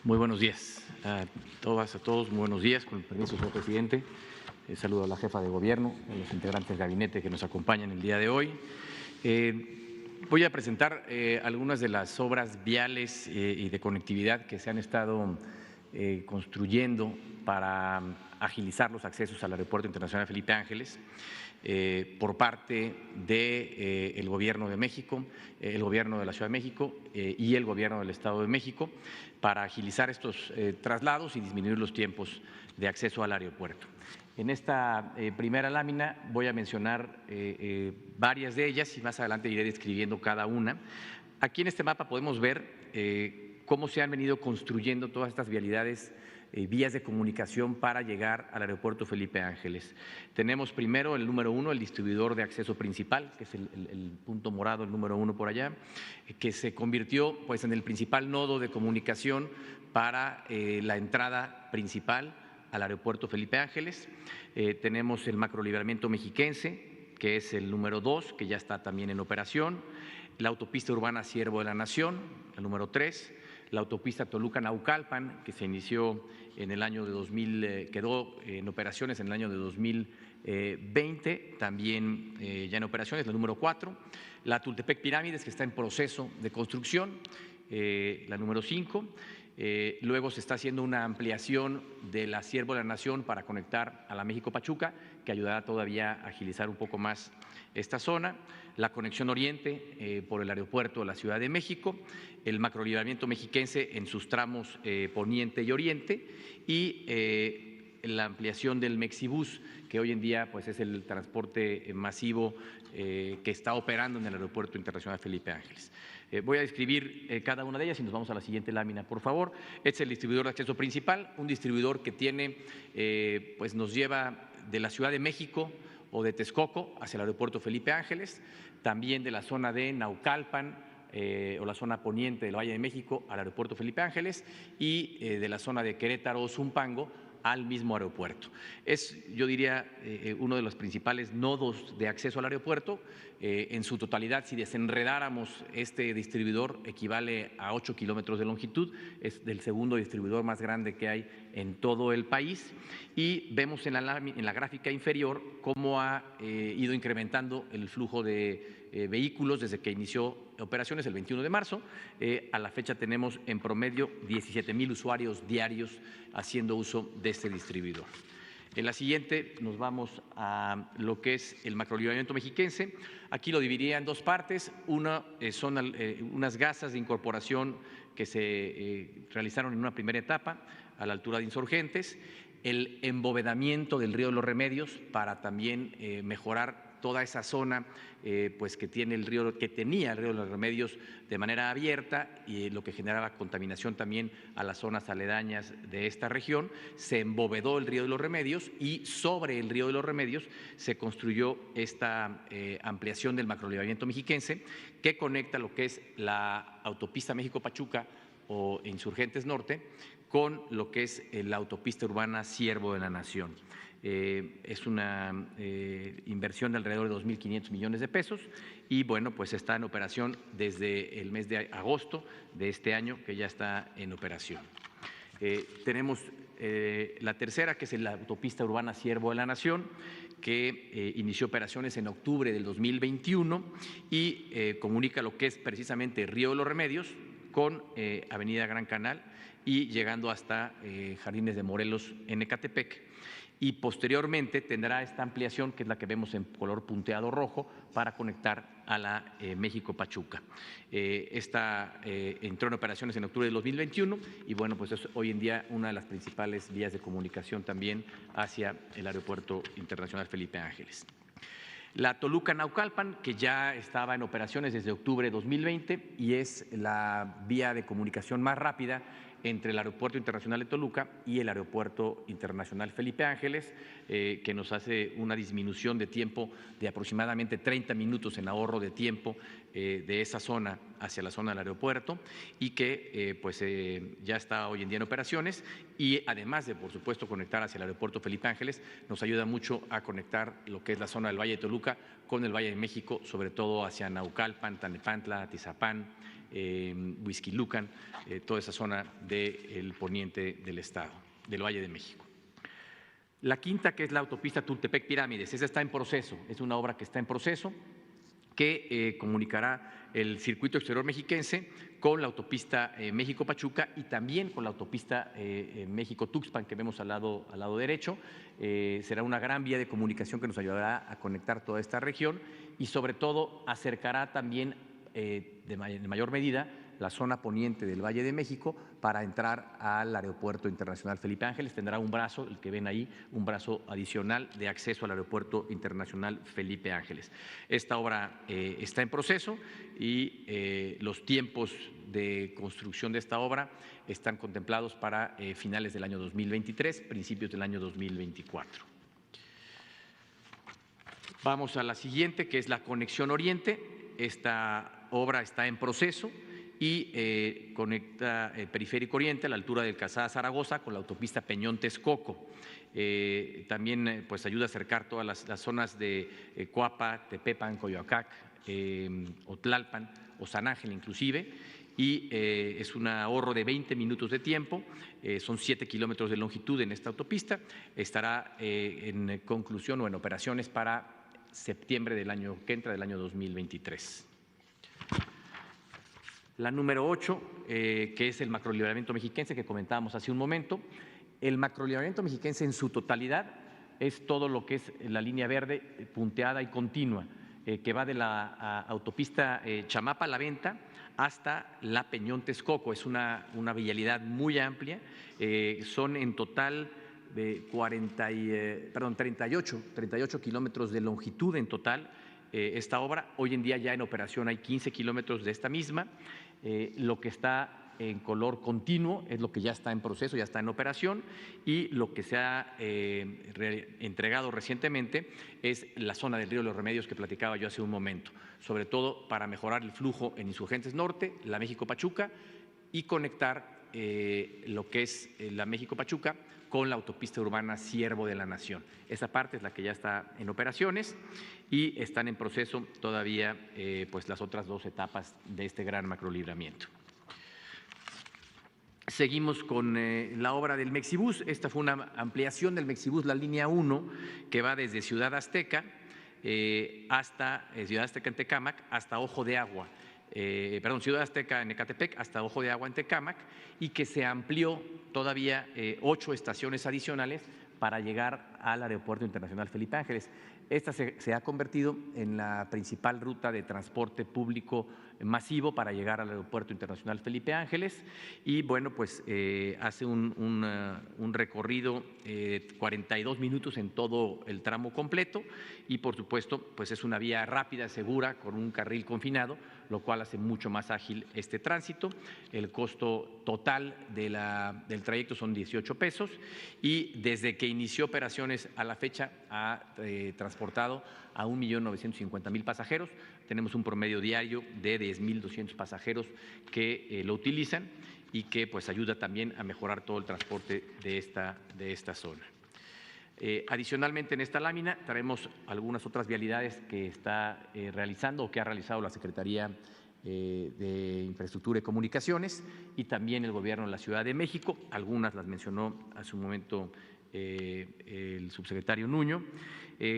Muy buenos días a todas, a todos. Muy buenos días, con el permiso, señor presidente. Saludo a la jefa de gobierno, a los integrantes del gabinete que nos acompañan el día de hoy. Voy a presentar algunas de las obras viales y de conectividad que se han estado construyendo para agilizar los accesos al Aeropuerto Internacional Felipe Ángeles por parte del Gobierno de México, el Gobierno de la Ciudad de México y el Gobierno del Estado de México para agilizar estos traslados y disminuir los tiempos de acceso al aeropuerto. En esta primera lámina voy a mencionar varias de ellas y más adelante iré describiendo cada una. Aquí en este mapa podemos ver cómo se han venido construyendo todas estas vialidades, vías de comunicación para llegar al aeropuerto Felipe Ángeles. Tenemos primero el número 1, el distribuidor de acceso principal, que es el punto morado, el número 1 por allá, que se convirtió pues en el principal nodo de comunicación para la entrada principal al aeropuerto Felipe Ángeles. Tenemos el macrolibramiento mexiquense, que es el número 2, que ya está también en operación. La autopista urbana Siervo de la Nación, el número 3. La autopista Toluca-Naucalpan, que se inició en el año de 2000, quedó en operaciones en el año de 2020, también ya en operaciones, la número 4. La Tultepec-Pirámides, que está en proceso de construcción, la número 5. Luego se está haciendo una ampliación de la Siervo de la Nación para conectar a la México-Pachuca, que ayudará todavía a agilizar un poco más esta zona. La conexión oriente por el aeropuerto de la Ciudad de México, el macrolibramiento mexiquense en sus tramos poniente y oriente y la ampliación del Mexibus, que hoy en día pues, es el transporte masivo que está operando en el Aeropuerto Internacional Felipe Ángeles. Voy a describir cada una de ellas y nos vamos a la siguiente lámina, por favor. Este es el distribuidor de acceso principal, un distribuidor que tiene, pues nos lleva de la Ciudad de México o de Texcoco hacia el Aeropuerto Felipe Ángeles, también de la zona de Naucalpan o la zona poniente del Valle de México al Aeropuerto Felipe Ángeles y de la zona de Querétaro o Zumpango al mismo aeropuerto. Es, yo diría, uno de los principales nodos de acceso al aeropuerto. En su totalidad, si desenredáramos este distribuidor, equivale a 8 kilómetros de longitud, es del segundo distribuidor más grande que hay en todo el país y vemos en la gráfica inferior cómo ha ido incrementando el flujo de vehículos desde que inició operaciones el 21 de marzo. A la fecha tenemos en promedio 17,000 usuarios diarios haciendo uso de este distribuidor. En la siguiente nos vamos a lo que es el macrolibramiento mexiquense. Aquí lo dividiría en dos partes. Una son unas gasas de incorporación que se realizaron en una primera etapa a la altura de Insurgentes, el embovedamiento del río de los Remedios para también mejorar toda esa zona pues que tenía el río de los Remedios de manera abierta y lo que generaba contaminación también a las zonas aledañas de esta región. Se embovedó el río de los Remedios y sobre el río de los Remedios se construyó esta ampliación del macrolibramiento mexiquense que conecta lo que es la autopista México-Pachuca o Insurgentes Norte con lo que es la autopista urbana Siervo de la Nación. Es una inversión de alrededor de 2.500 millones de pesos y bueno, pues está en operación desde el mes de agosto de este año, que ya está en operación. Tenemos la tercera, que es la autopista urbana Siervo de la Nación, que inició operaciones en octubre del 2021 y comunica lo que es precisamente Río de los Remedios con Avenida Gran Canal y llegando hasta Jardines de Morelos en Ecatepec. Y posteriormente tendrá esta ampliación, que es la que vemos en color punteado rojo, para conectar a la México-Pachuca. Esta entró en operaciones en octubre de 2021 y bueno, pues es hoy en día una de las principales vías de comunicación también hacia el Aeropuerto Internacional Felipe Ángeles. La Toluca-Naucalpan, que ya estaba en operaciones desde octubre de 2020 y es la vía de comunicación más rápida entre el Aeropuerto Internacional de Toluca y el Aeropuerto Internacional Felipe Ángeles, que nos hace una disminución de tiempo de aproximadamente 30 minutos en ahorro de tiempo de esa zona hacia la zona del aeropuerto y que pues ya está hoy en día en operaciones y además de, por supuesto, conectar hacia el Aeropuerto Felipe Ángeles, nos ayuda mucho a conectar lo que es la zona del Valle de Toluca con el Valle de México, sobre todo hacia Naucalpan, Tlalnepantla, Atizapán, Huixquilucan, toda esa zona del poniente del estado, del Valle de México. La quinta, que es la autopista Tultepec-Pirámides, esa está en proceso, es una obra que está en proceso, que comunicará el circuito exterior mexiquense con la autopista México-Pachuca y también con la autopista México-Tuxpan que vemos al lado derecho. Será una gran vía de comunicación que nos ayudará a conectar toda esta región y sobre todo acercará también de mayor medida la zona poniente del Valle de México para entrar al Aeropuerto Internacional Felipe Ángeles. Tendrá un brazo, el que ven ahí, un brazo adicional de acceso al Aeropuerto Internacional Felipe Ángeles. Esta obra está en proceso y los tiempos de construcción de esta obra están contemplados para finales del año 2023, principios del año 2024. Vamos a la siguiente, que es la conexión Oriente. Esta obra está en proceso y conecta el Periférico Oriente a la altura del Calzada Zaragoza con la autopista Peñón-Texcoco. También pues ayuda a acercar todas las zonas de Coapa, Tepepan, Coyoacac, Otlalpan o San Ángel inclusive, y es un ahorro de 20 minutos de tiempo, son 7 kilómetros de longitud en esta autopista, estará en conclusión o en operaciones para septiembre del año que entra, del año 2023. La número 8, que es el macrolibramiento mexiquense que comentábamos hace un momento. El macrolibramiento mexiquense en su totalidad es todo lo que es la línea verde punteada y continua, que va de la autopista Chamapa-La Venta hasta la Peñón-Texcoco. Es una vialidad muy amplia, son en total de 38 kilómetros de longitud en total. Esta obra, hoy en día ya en operación hay 15 kilómetros de esta misma. Lo que está en color continuo es lo que ya está en proceso, ya está en operación, y lo que se ha entregado recientemente es la zona del Río de los Remedios que platicaba yo hace un momento, sobre todo para mejorar el flujo en Insurgentes Norte, la México-Pachuca y conectar lo que es la México-Pachuca con la autopista urbana Siervo de la Nación. Esa parte es la que ya está en operaciones y están en proceso todavía pues las otras 2 etapas de este gran macrolibramiento. Seguimos con la obra del Mexibús. Esta fue una ampliación del Mexibús, la línea 1, que va desde Ciudad Azteca hasta Ciudad Azteca en Tecámac hasta Ojo de Agua. Ciudad Azteca en Ecatepec hasta Ojo de Agua en Tecámac, y que se amplió todavía 8 estaciones adicionales para llegar al Aeropuerto Internacional Felipe Ángeles. Esta se ha convertido en la principal ruta de transporte público masivo para llegar al Aeropuerto Internacional Felipe Ángeles y bueno, pues hace un recorrido 42 minutos en todo el tramo completo y por supuesto pues es una vía rápida, segura, con un carril confinado, lo cual hace mucho más ágil este tránsito. El costo total del trayecto son 18 pesos y desde que inició operaciones a la fecha ha transportado a 1.950.000 pasajeros. Tenemos un promedio diario de 10.200 pasajeros que lo utilizan y que pues ayuda también a mejorar todo el transporte de esta zona. Adicionalmente, en esta lámina traemos algunas otras vialidades que está realizando o que ha realizado la Secretaría de Infraestructura y Comunicaciones y también el Gobierno de la Ciudad de México. Algunas las mencionó hace un momento el subsecretario Nuño,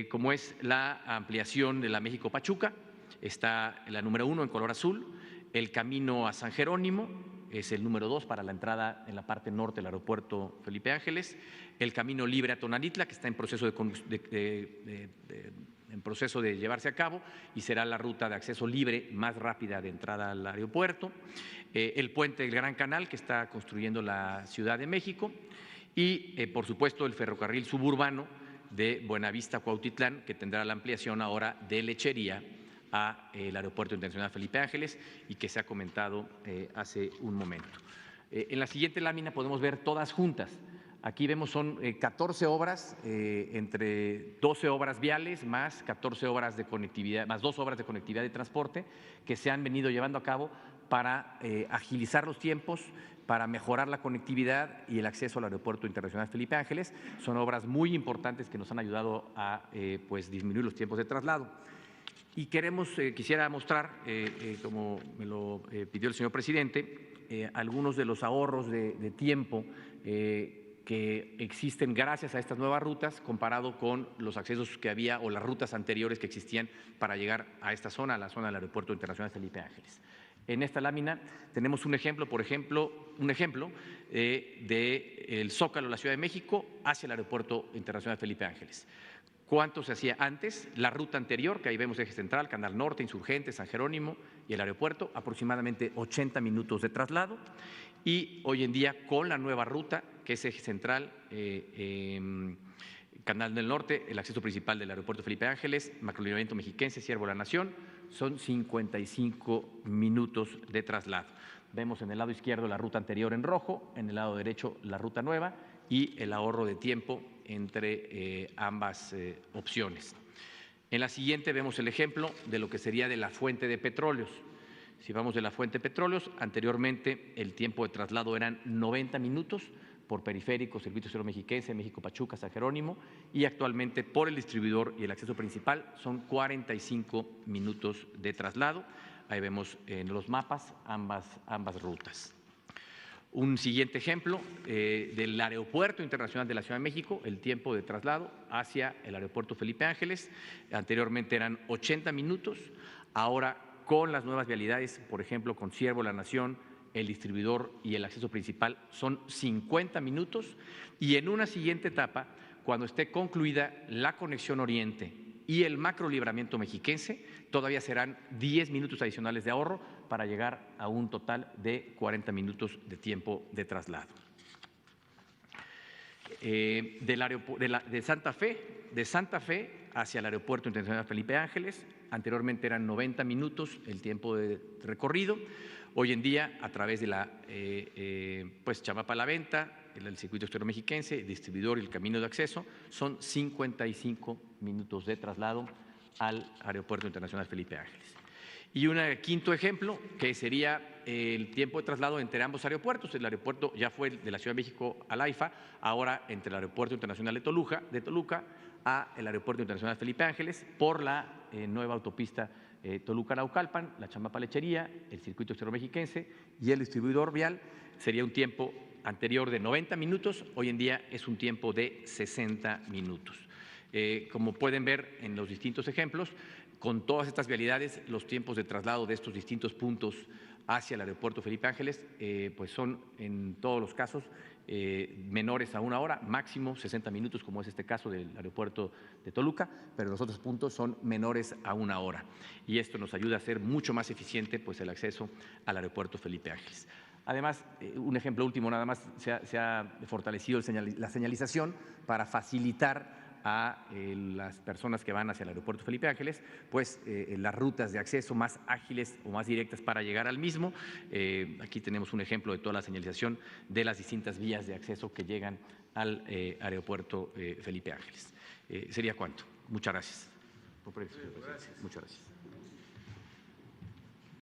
como es la ampliación de la México-Pachuca, está la número 1 en color azul, el camino a San Jerónimo es el número 2 para la entrada en la parte norte del aeropuerto Felipe Ángeles, el camino libre a Tonanitla, que está en proceso de llevarse a cabo y será la ruta de acceso libre más rápida de entrada al aeropuerto, el puente del Gran Canal que está construyendo la Ciudad de México y, por supuesto, el ferrocarril suburbano de Buenavista-Cuautitlán, que tendrá la ampliación ahora de Lechería al Aeropuerto Internacional Felipe Ángeles y que se ha comentado hace un momento. En la siguiente lámina podemos ver todas juntas. Aquí vemos son 14 obras, entre 12 obras viales más 14 obras de conectividad, más 2 obras de conectividad y transporte que se han venido llevando a cabo para agilizar los tiempos, para mejorar la conectividad y el acceso al Aeropuerto Internacional Felipe Ángeles. Son obras muy importantes que nos han ayudado a pues disminuir los tiempos de traslado. Y quisiera mostrar, como me lo pidió el señor presidente, algunos de los ahorros de tiempo que existen gracias a estas nuevas rutas comparado con los accesos que había o las rutas anteriores que existían para llegar a esta zona, a la zona del Aeropuerto Internacional Felipe Ángeles. En esta lámina tenemos un ejemplo del Zócalo de la Ciudad de México hacia el Aeropuerto Internacional Felipe Ángeles. ¿Cuánto se hacía antes? La ruta anterior, que ahí vemos Eje Central, Canal Norte, Insurgentes, San Jerónimo y el aeropuerto, aproximadamente 80 minutos de traslado. Y hoy en día, con la nueva ruta, que es Eje Central, Canal del Norte, el acceso principal del aeropuerto Felipe Ángeles, Macrolineamiento Mexiquense, Ciervo de la Nación, son 55 minutos de traslado. Vemos en el lado izquierdo la ruta anterior en rojo, en el lado derecho la ruta nueva y el ahorro de tiempo entre ambas opciones. En la siguiente vemos el ejemplo de lo que sería de la fuente de petróleos. Si vamos de la fuente de petróleos, anteriormente el tiempo de traslado eran 90 minutos por periférico, Circuito Cero Mexiquense, México Pachuca, San Jerónimo, y actualmente por el distribuidor y el acceso principal son 45 minutos de traslado. Ahí vemos en los mapas ambas rutas. Un siguiente ejemplo del Aeropuerto Internacional de la Ciudad de México, el tiempo de traslado hacia el Aeropuerto Felipe Ángeles. Anteriormente eran 80 minutos, ahora con las nuevas vialidades, por ejemplo, con Ciervo, La Nación, el distribuidor y el acceso principal, son 50 minutos. Y en una siguiente etapa, cuando esté concluida la conexión Oriente y el macrolibramiento mexiquense, todavía serán 10 minutos adicionales de ahorro para llegar a un total de 40 minutos de tiempo de traslado. De Santa Fe hacia el Aeropuerto Internacional Felipe Ángeles, anteriormente eran 90 minutos el tiempo de recorrido. Hoy en día, a través de la Chamapa La Venta, el circuito exterior mexiquense, el distribuidor y el camino de acceso, son 55 minutos de traslado al Aeropuerto Internacional Felipe Ángeles. Y un quinto ejemplo, que sería el tiempo de traslado entre ambos aeropuertos. El aeropuerto ya fue de la Ciudad de México al AIFA, ahora entre el Aeropuerto Internacional de Toluca a el Aeropuerto Internacional Felipe Ángeles por la nueva autopista Toluca-Naucalpan, la Chamapa Lechería, el circuito exterior mexiquense y el distribuidor vial. Sería un tiempo anterior de 90 minutos, hoy en día es un tiempo de 60 minutos. Como pueden ver en los distintos ejemplos, con todas estas vialidades, los tiempos de traslado de estos distintos puntos hacia el Aeropuerto Felipe Ángeles pues son en todos los casos menores a 1 hora, máximo 60 minutos, como es este caso del Aeropuerto de Toluca, pero los otros puntos son menores a 1 hora. Y esto nos ayuda a hacer mucho más eficiente pues, el acceso al Aeropuerto Felipe Ángeles. Además, un ejemplo último nada más, se ha fortalecido la señalización para facilitar a las personas que van hacia el Aeropuerto Felipe Ángeles, pues las rutas de acceso más ágiles o más directas para llegar al mismo. Aquí tenemos un ejemplo de toda la señalización de las distintas vías de acceso que llegan al Aeropuerto Felipe Ángeles. ¿Sería cuánto? Muchas gracias. Muchas gracias.